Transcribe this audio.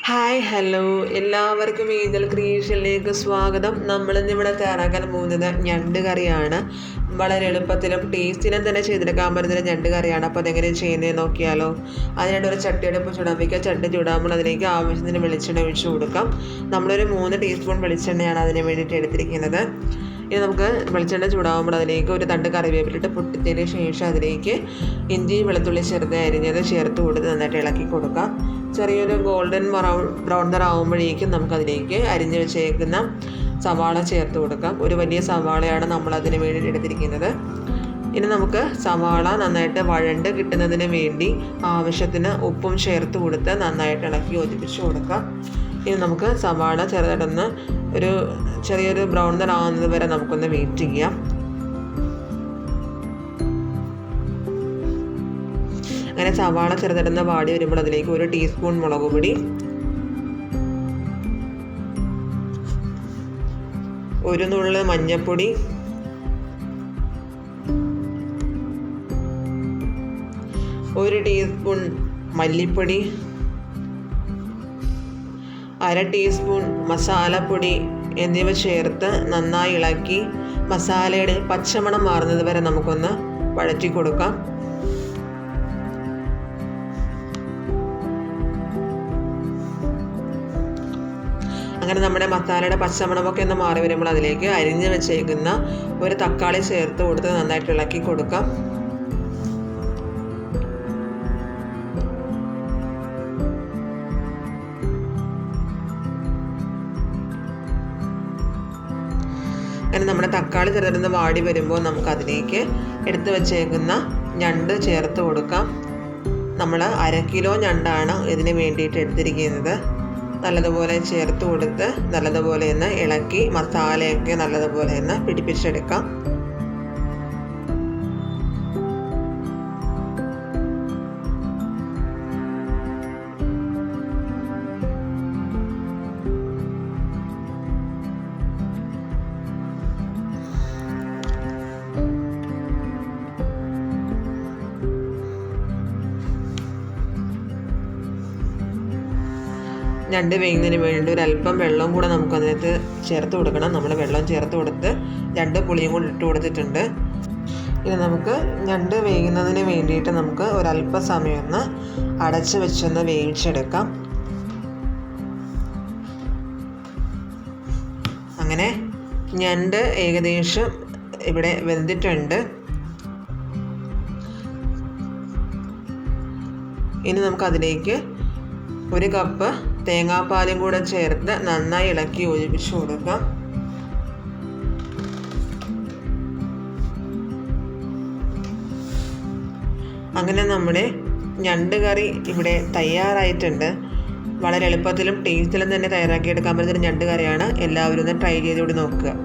Hi hello എല്ലാവർക്കും ഈദൽ ക്രിയേഷനിലേക്ക് സ്വാഗതം. നമ്മളിന്നിവിടെ തയ്യാറാക്കാൻ പോകുന്നത് ഞണ്ട് കറിയാണ്. വളരെ എളുപ്പത്തിലും ടേസ്റ്റിനും തന്നെ ചെയ്തെടുക്കാൻ പറ്റുന്ന ഞണ്ട് കറിയാണ്. അപ്പോൾ അതെങ്ങനെ ചെയ്യുന്നത് നോക്കിയാലോ. അതിനായിട്ട് ഒരു ചട്ടിയെടുപ്പ് ചൂടാൻ വയ്ക്കുക. ചട്ടി ചൂടാകുമ്പോൾ അതിലേക്ക് ആവശ്യത്തിന് വെളിച്ചെണ്ണ ഒഴിച്ച് കൊടുക്കാം. നമ്മളൊരു 3 ടീസ്പൂൺ വെളിച്ചെണ്ണയാണ് അതിന് വേണ്ടിയിട്ട് എടുത്തിരിക്കുന്നത്. ഇനി നമുക്ക് വെളിച്ചെണ്ണ ചൂടാകുമ്പോൾ അതിലേക്ക് ഒരു തണ്ട് കറിവേപ്പിലിട്ട് പൊട്ടിച്ചതിന് ശേഷം അതിലേക്ക് ഇഞ്ചി വെളുത്തുള്ളി ചെറുതായി അരിഞ്ഞത് ചേർത്ത് കൊടുത്ത് നന്നായിട്ട് ഇളക്കി കൊടുക്കാം. ചെറിയൊരു ഗോൾഡൻ ബ്രൗൺ നിറാകുമ്പോഴേക്കും നമുക്കതിലേക്ക് അരിഞ്ഞ് വെച്ചേക്കുന്ന സവാള ചേർത്ത് കൊടുക്കാം. ഒരു വലിയ സവാളയാണ് നമ്മൾ അതിന് വേണ്ടി എടുത്തിരിക്കുന്നത്. ഇനി നമുക്ക് സവാള നന്നായിട്ട് വഴണ്ട് കിട്ടുന്നതിന് വേണ്ടി ആവശ്യത്തിന് ഉപ്പും ചേർത്ത് കൊടുത്ത് നന്നായിട്ട് ഇളക്കി യോജിപ്പിച്ച് കൊടുക്കാം. ഇനി നമുക്ക് സവാള ചെറുതായിട്ടൊന്ന് ചെറിയൊരു ബ്രൗൺ നിറാകുന്നത് വരെ നമുക്കൊന്ന് വെയിറ്റ് ചെയ്യാം. അങ്ങനെ സവാള ചെറുതായിട്ടൊന്ന് വാടി വരുമ്പോൾ അതിലേക്ക് 1 ടീസ്പൂൺ മുളക് പൊടി, 1 നുള്ള് മഞ്ഞൾപ്പൊടി, 1 ടീസ്പൂൺ മല്ലിപ്പൊടി, 1/2 ടീസ്പൂൺ മസാലപ്പൊടി എന്നിവ ചേർത്ത് നന്നായി ഇളക്കി മസാലയുടെ പച്ചമണം മാറുന്നത് വരെ നമുക്കൊന്ന് വഴറ്റി കൊടുക്കാം. അങ്ങനെ നമ്മുടെ മസാലയുടെ പച്ചമണമൊക്കെ ഒന്ന് മാറി വരുമ്പോൾ അതിലേക്ക് അരിഞ്ഞ് വെച്ചേക്കുന്ന ഒരു തക്കാളി ചേർത്ത് കൊടുത്ത് നന്നായിട്ട് ഇളക്കി കൊടുക്കാം. അങ്ങനെ നമ്മുടെ തക്കാളി ചെറുതായിട്ട് വാടി വരുമ്പോൾ നമുക്കതിലേക്ക് എടുത്ത് വെച്ചേക്കുന്ന ഞണ്ട് ചേർത്ത് കൊടുക്കാം. നമ്മൾ 1/2 കിലോ ഞണ്ടാണ് ഇതിന് വേണ്ടിയിട്ട് എടുത്തിരിക്കുന്നത്. നല്ലതുപോലെ ചേർത്ത് കൊടുത്ത് നല്ലതുപോലെ ഒന്ന് ഇളക്കി മസാലയൊക്കെ നല്ലതുപോലെ ഒന്ന് പിടിപ്പിച്ചെടുക്കാം. ഞണ്ട് വേകുന്നതിന് വേണ്ടി ഒരല്പം വെള്ളം കൂടെ നമുക്കതിനകത്ത് ചേർത്ത് കൊടുക്കണം. നമ്മൾ വെള്ളം ചേർത്ത് കൊടുത്ത് ഞണ്ട് പുളിയും കൂടി ഇട്ട് കൊടുത്തിട്ടുണ്ട്. ഇനി നമുക്ക് ഞണ്ട് വേകുന്നതിന് വേണ്ടിയിട്ട് നമുക്ക് ഒരല്പ സമയം ഒന്ന് അടച്ച് വെച്ചൊന്ന് വേവിച്ചെടുക്കാം. അങ്ങനെ ഞണ്ട് ഏകദേശം ഇവിടെ വെന്തിട്ടുണ്ട്. ഇനി നമുക്കതിലേക്ക് 1 കപ്പ് തേങ്ങാപ്പാലും കൂടെ ചേർത്ത് നന്നായി ഇളക്കി യോജിപ്പിച്ച് കൊടുക്കാം. അങ്ങനെ നമ്മുടെ ഞണ്ട് കറി ഇവിടെ തയ്യാറായിട്ടുണ്ട്. വളരെ എളുപ്പത്തിലും ടേസ്റ്റിലും തന്നെ തയ്യാറാക്കിയെടുക്കാൻ പറ്റുന്ന ഞണ്ട് കറിയാണ്. എല്ലാവരും ഒന്ന് ട്രൈ ചെയ്തുകൂടി നോക്കുക.